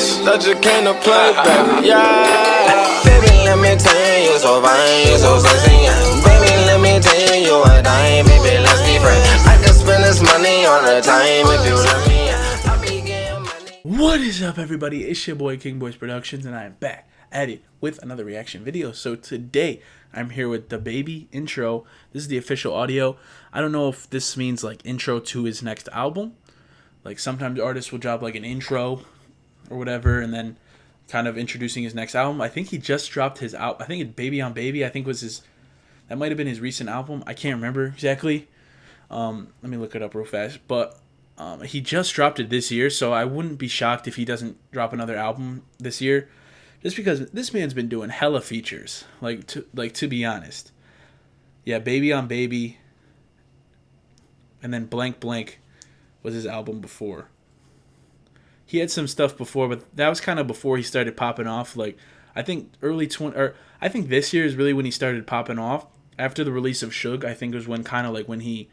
bitch that you came to play, baby, yeah. Baby, let me tell you, so fine, you so sexy, yeah. Baby, let me tell you, you a dime, baby, let's be friends. I can spend this money on a time if you let me, yeah. I'll be getting money. What is up, everybody? It's your boy King Boys Productions, and I am back at it with another reaction video. So today I'm here with DaBaby intro. This is the official audio. I don't know if this means like intro to his next album. Like sometimes artists will drop like an intro or whatever, and then kind of introducing his next album. I think he just dropped his out. I think it's Baby on Baby. I think was his. That might have been his recent album. I can't remember exactly. Let me look it up real fast. But he just dropped it this year, so I wouldn't be shocked if he doesn't drop another album this year. Just because this man's been doing hella features, to be honest. Yeah, Baby on Baby, and then Blank Blank was his album before. He had some stuff before, but that was kind of before he started popping off. Like I think I think this year is really when he started popping off. After the release of Suge, I think it was when he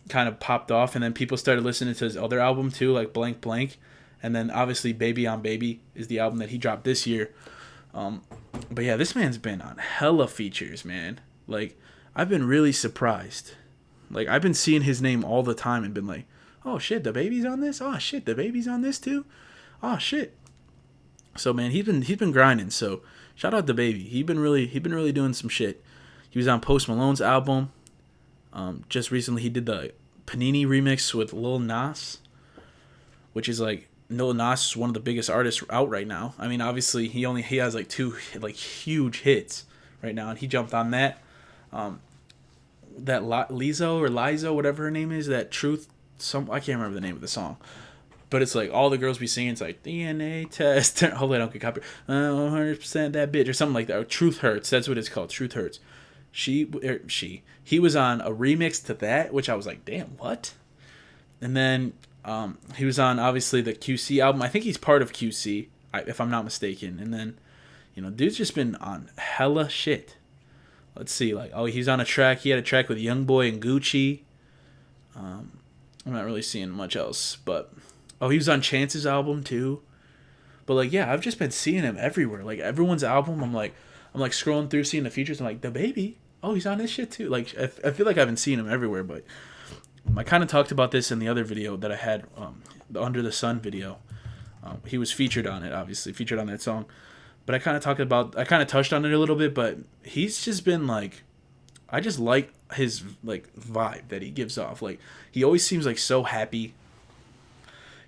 kind of popped off, and then people started listening to his other album too, like Blank Blank. And then obviously Baby on Baby is the album that he dropped this year. But yeah, this man's been on hella features, man. Like, I've been really surprised. Like, I've been seeing his name all the time and been like, oh shit, DaBaby's on this? Oh shit, DaBaby's on this too? Oh shit. So man, he's been grinding. So shout out DaBaby. He been really doing some shit. He was on Post Malone's album. Just recently he did the Panini remix with Lil Nas, which is like, Lil Nas is one of the biggest artists out right now. I mean, obviously he has like two huge hits right now, and he jumped on that. That Lizo, whatever her name is, that Truth. I can't remember the name of the song, but it's like all the girls be singing. It's like DNA test. Hopefully I don't get copyrighted. 100% that bitch or something like that. Or Truth Hurts. That's what it's called. Truth Hurts. He was on a remix to that, which I was like, damn, what? And then he was on, obviously, the QC album. I think he's part of QC, if I'm not mistaken. And then, dude's just been on hella shit. Let's see, he's on a track. He had a track with Youngboy and Gucci. I'm not really seeing much else. But, he was on Chance's album, too. But, yeah, I've just been seeing him everywhere. Like, everyone's album, I'm scrolling through, seeing the features. I'm like, DaBaby? Oh, he's on this shit, too. Like, I feel like I've been seeing him everywhere, but I kind of talked about this in the other video that I had, the Under the Sun video. He was featured on it, obviously, featured on that song. But I kind of touched on it a little bit, but he's just been, like, I just like his, like, vibe that he gives off. Like, he always seems, like, so happy.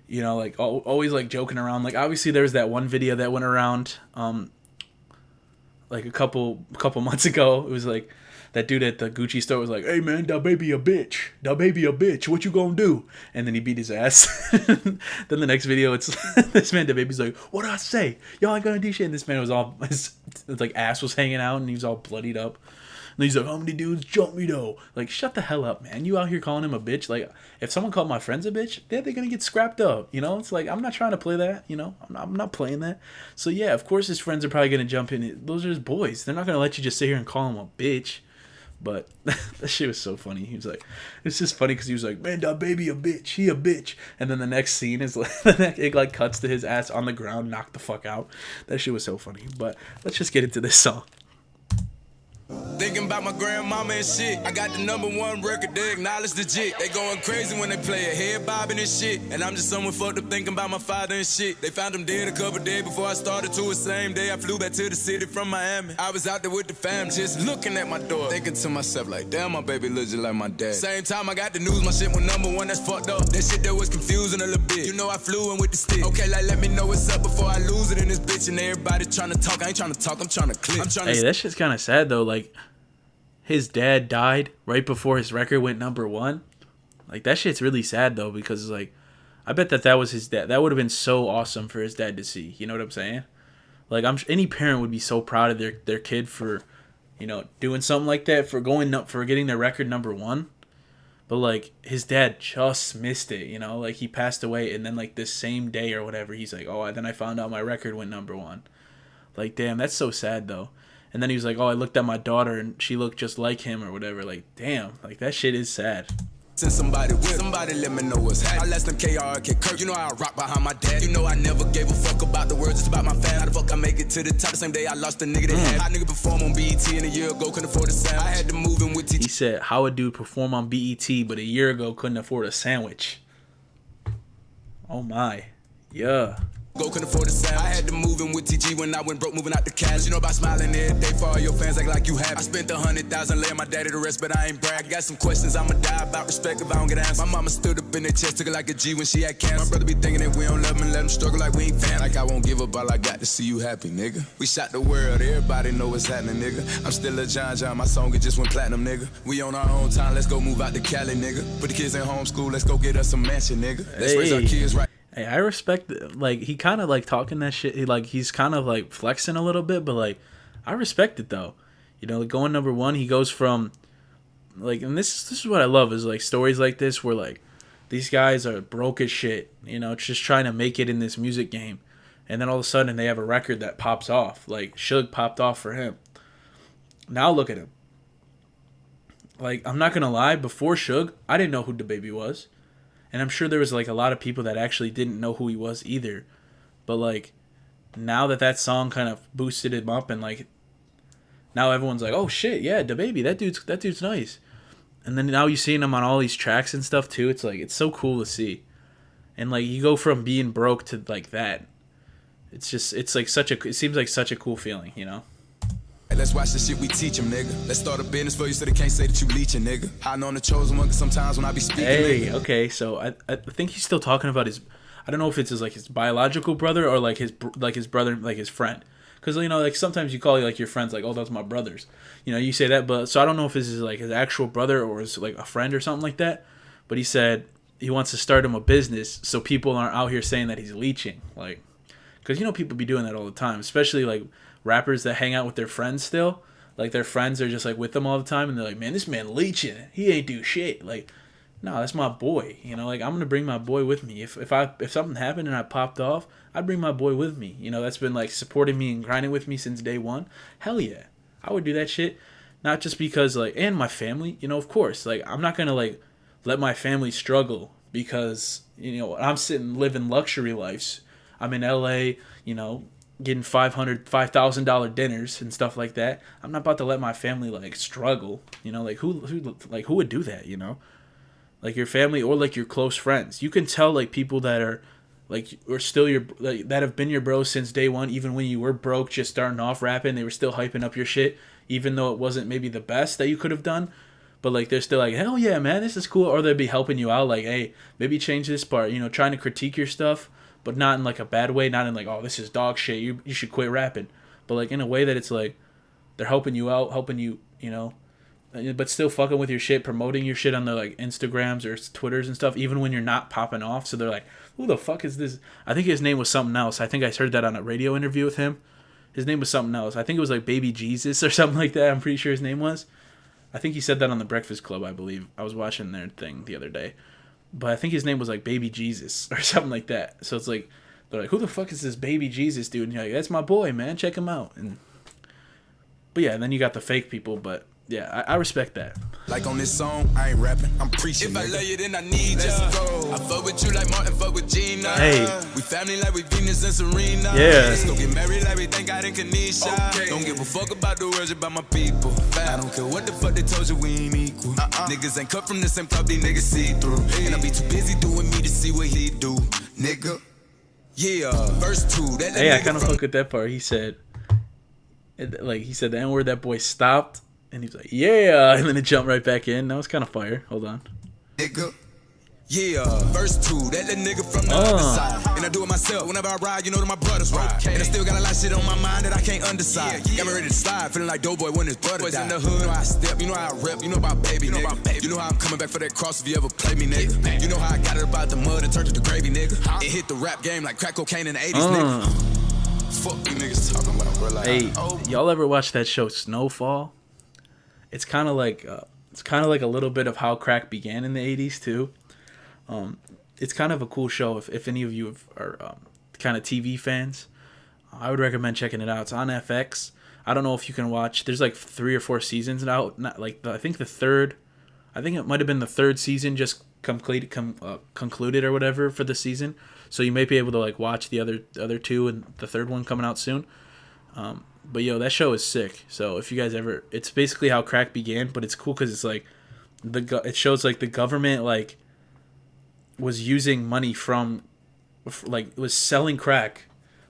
Like, always, like, joking around. Like, obviously, there was that one video that went around, like, a couple months ago. It was, like, that dude at the Gucci store was like, hey, man, DaBaby a bitch. DaBaby a bitch. What you gonna do? And then he beat his ass. Then the next video, it's this man, DaBaby's like, what I say? Y'all ain't gonna do shit. And this man was all, his like, ass was hanging out, and he was all bloodied up. And he's like, how many dudes jump me, though? Like, shut the hell up, man. You out here calling him a bitch? Like, if someone called my friends a bitch, they're gonna get scrapped up, It's like, I'm not trying to play that, I'm not playing that. So, yeah, of course his friends are probably gonna jump in. Those are his boys. They're not gonna let you just sit here and call him a bitch. But that shit was so funny. He was like, it's just funny because he was like, man, DaBaby a bitch. He a bitch. And then the next scene is like, it like cuts to his ass on the ground, knocked the fuck out. That shit was so funny. But let's just get into this song. Thinking about my grandmama and shit. I got the #1 record, they acknowledge the jit. They going crazy when they play it, head bobbing and shit. And I'm just someone fucked up thinking about my father and shit. They found him dead a couple days before I started to the same day I flew back to the city from Miami. I was out there with the fam, just looking at my door, thinking to myself like, damn, my baby looks just like my dad. Same time I got the news, my shit went #1, that's fucked up. That shit that was confusing a little bit. I flew in with the stick. Okay, like let me know what's up before I lose it in this bitch. And everybody trying to talk, I ain't trying to talk, I'm trying to click. Hey, that shit's kind of sad though. Like, his dad died right before his record went #1. Like, that shit's really sad though, because like, I bet that was his dad. That would have been so awesome for his dad to see. You know what I'm saying? Like, any parent would be so proud of their kid for, doing something like that, for getting their record #1. But like, his dad just missed it. Like, he passed away, and then like this same day or whatever, he's like, oh, then I found out my record went #1. Like, damn, that's so sad though. And then he was like, oh, I looked at my daughter and she looked just like him or whatever. Like, damn, like, that shit is sad. Send somebody let me know what's happening. I let them KRK Kirk. I rock behind my dad. I never gave a fuck about to the top. The same day I lost a nigga that had. How nigga perform on BET and a year ago couldn't afford a sound. I had to move in with He said, how a dude perform on BET, but a year ago couldn't afford a sandwich. Oh my. Yeah. Go couldn't afford a sound. I had to move in with TG when I went broke, moving out the cash. You know about smiling every day for all your fans, act like you have. I spent 100,000 laying my daddy to rest, but I ain't brag. I got some questions I'ma die about respect if I don't get asked. My mama stood up in the chest, took it like a G when she had cancer. My brother be thinking that we don't love him and let him struggle like we ain't fam. Like I won't give up, all I got to see you happy, nigga. We shot the world, everybody know what's happening, nigga. I'm still a John, my song it just went platinum, nigga. We on our own time, let's go move out to Cali, nigga. Put the kids in homeschool, let's go get us some mansion, nigga. Let's raise our kids right. Hey, I respect, like, he kind of, like, talking that shit, he's kind of, like, flexing a little bit, but, like, I respect it, though. You know, like, going number one, he goes from, like, and this is what I love, is, like, stories like this where, like, these guys are broke as shit, you know, just trying to make it in this music game, and then all of a sudden they have a record that pops off, like, Suge popped off for him. Now look at him. Like, I'm not gonna lie, before Suge, I didn't know who DaBaby was. And I'm sure there was, like, a lot of people that actually didn't know who he was either. But, like, now that song kind of boosted him up and, like, now everyone's like, oh, shit, yeah, DaBaby, that dude's nice. And then now you're seeing him on all these tracks and stuff, too. It's, like, it's so cool to see. And, like, you go from being broke to, like, that. It's just, it's, like, it seems like such a cool feeling, you know? Let's watch the shit we teach them, nigga. Let's start a business for you so they can't say that you leeching, nigga. I know I'm the chosen one, cause sometimes when I be speaking, hey, nigga. Okay, so I think he's still talking about his, I don't know if it's his biological brother or like his brother, like his friend. Cause, you know, like, sometimes you call, like, your friends, like, oh, that's my brothers. You know, you say that, but, so I don't know if this is, like, his actual brother or is, like, a friend or something like that. But he said he wants to start him a business so people aren't out here saying that he's leeching. Like, cause, you know, people be doing that all the time, especially, like, rappers that hang out with their friends still. Like, their friends are just, like, with them all the time, and they're like, man, this man leeching. He ain't do shit. Like, no, that's my boy. You know, like, I'm going to bring my boy with me. If something happened and I popped off, I'd bring my boy with me. You know, that's been, like, supporting me and grinding with me since day one. Hell yeah. I would do that shit. Not just because, like, and my family, you know, of course. Like, I'm not going to, like, let my family struggle because, you know, I'm sitting living luxury lives. I'm in LA, you know, getting $5,000 dinners and stuff like that. I'm not about to let my family, like, struggle. You know, like, who would do that, you know? Like, your family or, like, your close friends. You can tell, like, people that are, like, or still your, like, that have been your bros since day one, even when you were broke, just starting off rapping, they were still hyping up your shit, even though it wasn't maybe the best that you could have done. But, like, they're still like, hell yeah, man, this is cool. Or they'd be helping you out, like, hey, maybe change this part, you know, trying to critique your stuff. But not in, like, a bad way, not in, like, oh, this is dog shit, you should quit rapping. But, like, in a way that it's, like, they're helping you out, helping you, you know, but still fucking with your shit, promoting your shit on their, like, Instagrams or Twitters and stuff, even when you're not popping off. So they're like, who the fuck is this? I think his name was something else. I think I heard that on a radio interview with him. His name was something else. I think it was, like, Baby Jesus or something like that. I'm pretty sure his name was. I think he said that on the Breakfast Club, I believe. I was watching their thing the other day. But I think his name was, like, Baby Jesus or something like that. So it's like, they're like, who the fuck is this Baby Jesus dude? And you're like, that's my boy, man. Check him out. But yeah, and then you got the fake people. But yeah, I respect that. Like on this song, I ain't rapping, I'm preaching. If I love you, then I need ya. Let's go. I fuck with you like Martin fuck with Gina. Hey. We family like we Venus and Serena. Yeah. Let's go get married like we thank God in Kanisha. Okay. Don't give a fuck about the words about my people. I don't care what the fuck they told you, we ain't equal. Niggas ain't cut from the same club, these niggas see through. And I be too busy doing me to see what he do, nigga. Yeah, verse 2. Hey, I kind of fuck with that part. He said, like, the N-word, that boy stopped, and he was like, yeah, and then it jumped right back in. That was kind of fire. Hold on. Nigga. Yeah, verse 2, that nigga from the other side. And I do it myself whenever I ride, you know that my brothers ride. Okay. And I still got a lot of shit on my mind that I can't undecide. Got me ready to slide, feeling like Doughboy when his brother died. In the hood, you know how I step, you know how I rep, you know about baby, nigga. You know how I'm coming back for that cross if you ever play me, nigga. You know how I got it about the mud and turned it to gravy, nigga. It hit the rap game like crack cocaine in the 80s, nigga. Fuck you niggas talking about, bro. Like, hey, y'all ever watch that show Snowfall? It's kind of like a little bit of how crack began in the 80s too. It's kind of a cool show if any of you are kind of TV fans. I would recommend checking it out. It's on FX. I don't know if you can watch. There's like 3 or 4 seasons out. I think it might have been the 3rd season just concluded or whatever for the season. So you may be able to like watch the other 2 and the 3rd one coming out soon. But yo, that show is sick. So if you guys ever, it's basically how crack began, but it's cool because it's like it shows like the government like was using money from like was selling crack,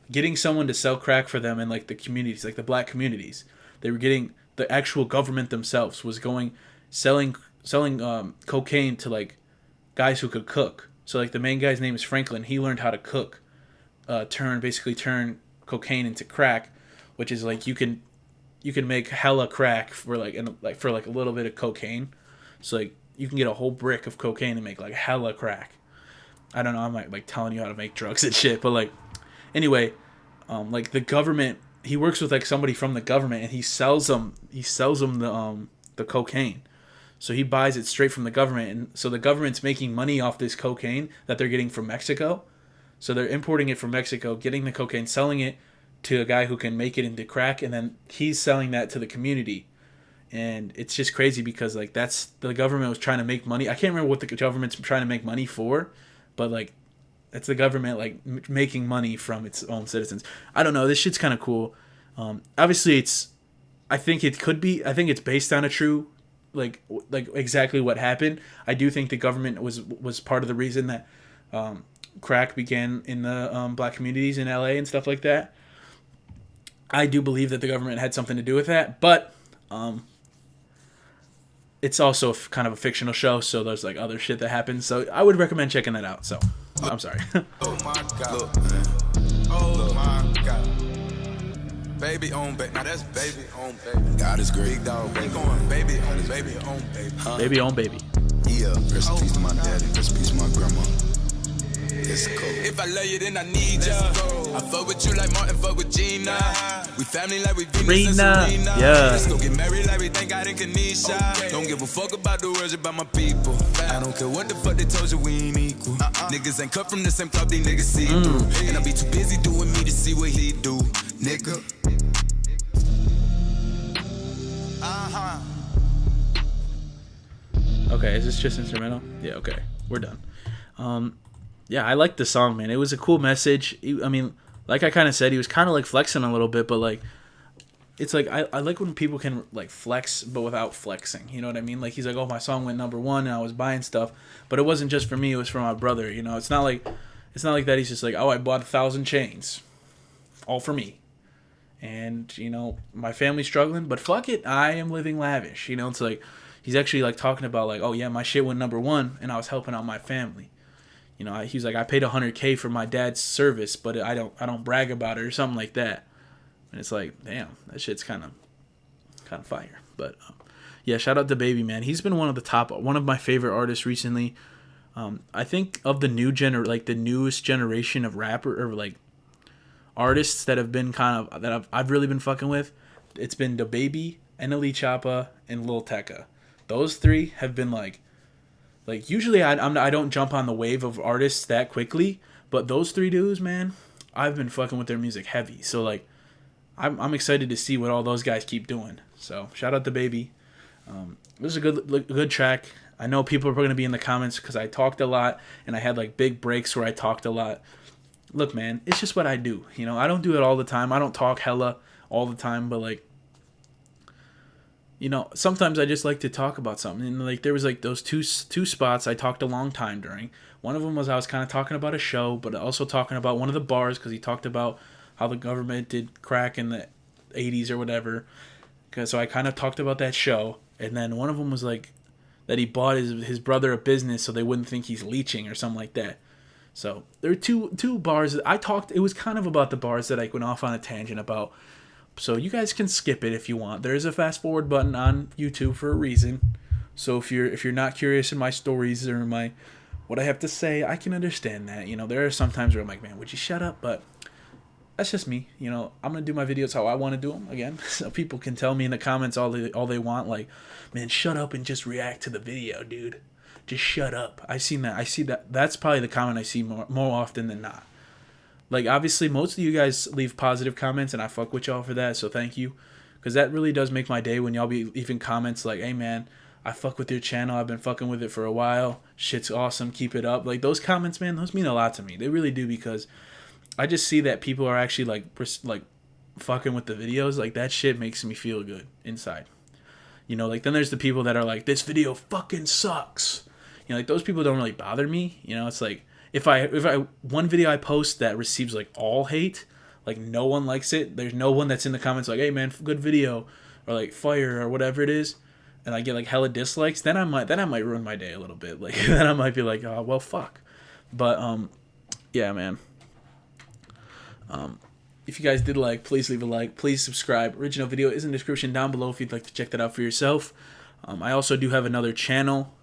getting someone to sell crack for them in like the communities, like the black communities. They were getting the actual government themselves was going selling cocaine to like guys who could cook. So like the main guy's name is Franklin. He learned how to cook, turn cocaine into crack, which is like you can make hella crack for like for like a little bit of cocaine. So like you can get a whole brick of cocaine and make like hella crack. I don't know, I'm like telling you how to make drugs and shit, but like anyway, like the government, he works with like somebody from the government and he sells them the cocaine. So he buys it straight from the government, and so the government's making money off this cocaine that they're getting from Mexico. So they're importing it from Mexico, getting the cocaine, selling it to a guy who can make it into crack, and then he's selling that to the community. And it's just crazy because like that's the government was trying to make money. I can't remember what the government's trying to make money for, but like that's the government like making money from its own citizens. I don't know. This shit's kind of cool. Obviously, I think it's based on a true like exactly what happened. I do think the government was part of the reason that crack began in the black communities in LA and stuff like that. I do believe that the government had something to do with that, but it's also kind of a fictional show, so there's like other shit that happens. So I would recommend checking that out. So I'm sorry. Oh my God. Look, man. Oh my God. Baby on baby. Now that's baby on baby. God is great. Big dog. We going baby on baby on baby. Baby on baby. Yeah. Rest in peace to my daddy. Rest in peace to my grandma. It's cool. If I love you, then I need ya. I fuck with you like Martin fuck with Gina. We family like we Venus and Serena. Yeah. Let's go get married like we thank God in Kanisha. Okay. Don't give a fuck about the words about my people. I don't care what the fuck they told you, we ain't equal. Niggas ain't cut from the same club, these niggas see through. And I be too busy doing me to see what he do, nigga. Okay, is this just instrumental? Yeah, okay. We're done. Yeah, I liked the song, man. It was a cool message. I mean, like I kind of said, he was kind of like flexing a little bit, but like, it's like, I like when people can like flex, but without flexing. You know what I mean? Like, he's like, oh, my song went #1 and I was buying stuff, but it wasn't just for me. It was for my brother. You know, it's not like that he's just like, oh, I bought 1,000 chains, all for me. And, you know, my family's struggling, but fuck it, I am living lavish. You know, it's like, he's actually like talking about like, oh yeah, my shit went #1 and I was helping out my family. You know, he's like, I paid $100K for my dad's service, but I don't brag about it or something like that. And it's like, damn, that shit's kind of fire. But yeah, shout out to DaBaby, man. He's been one of my favorite artists recently. I think of the the newest generation of rapper or like artists that have been that I've really been fucking with. It's been DaBaby, NLE Choppa, and Lil Tecca. Those three have been like usually I don't jump on the wave of artists that quickly, but those three dudes, man, I've been fucking with their music heavy. So like, I'm excited to see what all those guys keep doing. So shout out to DaBaby. This is a good track. I know people are going to be in the comments because I talked a lot and I had like big breaks where I talked a lot. Look, man, it's just what I do. You know, I don't do it all the time. I don't talk hella all the time, but like, you know, sometimes I just like to talk about something. And like there was like those two spots I talked a long time during. One of them was I was kind of talking about a show, but also talking about one of the bars because he talked about how the government did crack in the 80s or whatever. So I kind of talked about that show. And then one of them was like that he bought his brother a business so they wouldn't think he's leeching or something like that. So there were two bars that I talked. It was kind of about the bars that I went off on a tangent about. So you guys can skip it if you want. There is a fast forward button on YouTube for a reason. So if you're not curious in my stories or what I have to say, I can understand that. You know, there are some times where I'm like, man, would you shut up? But that's just me. You know, I'm gonna do my videos how I want to do them. Again, so people can tell me in the comments all they want. Like, man, shut up and just react to the video, dude. Just shut up. I see that. That's probably the comment I see more often than not. Like, obviously, most of you guys leave positive comments, and I fuck with y'all for that, so thank you. Because that really does make my day when y'all be leaving comments like, hey, man, I fuck with your channel. I've been fucking with it for a while. Shit's awesome. Keep it up. Like, those comments, man, those mean a lot to me. They really do, because I just see that people are actually, like fucking with the videos, like that shit makes me feel good inside. You know, like then there's the people that are like, this video fucking sucks. You know, like those people don't really bother me. You know, it's like if I one video I post that receives like all hate, like no one likes it, there's no one that's in the comments like, hey man, good video, or like fire, or whatever it is, and I get like hella dislikes, then I might ruin my day a little bit. Like then I might be like, oh well, fuck. But yeah, man. If you guys did like, please leave a like, please subscribe. Original video is in the description down below if you'd like to check that out for yourself. I also do have another channel,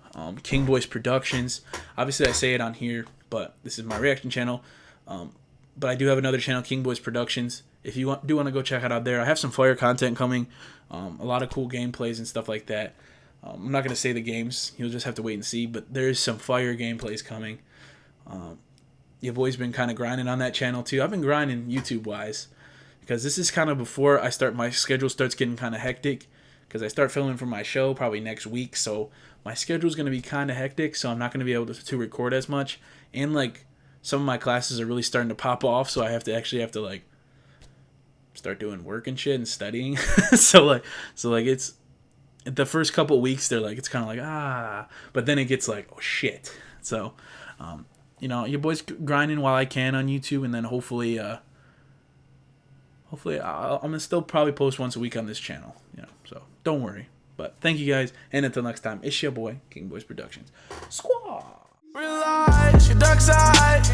King Boys Productions. Obviously I say it on here, but this is my reaction channel. But I do have another channel, King Boys Productions. If you do want to go check it out there, I have some fire content coming, a lot of cool gameplays and stuff like that. I'm not going to say the games, you'll just have to wait and see, but there's some fire gameplays coming. Your boy's been kind of grinding on that channel too. I've been grinding YouTube-wise because this is kind of before my schedule starts getting kind of hectic, because I start filming for my show probably next week, so my schedule's going to be kind of hectic, so I'm not going to be able to record as much, and like some of my classes are really starting to pop off, so I have to like start doing work and shit and studying. so like it's the first couple weeks they're like, it's kind of like but then it gets like, oh shit. So you know, your boy's grinding while I can on YouTube, and then hopefully I'm gonna still probably post once a week on this channel, you know, so don't worry. But thank you guys, and until next time, it's your boy, King Boys Productions. Squaw! Realize your dark side,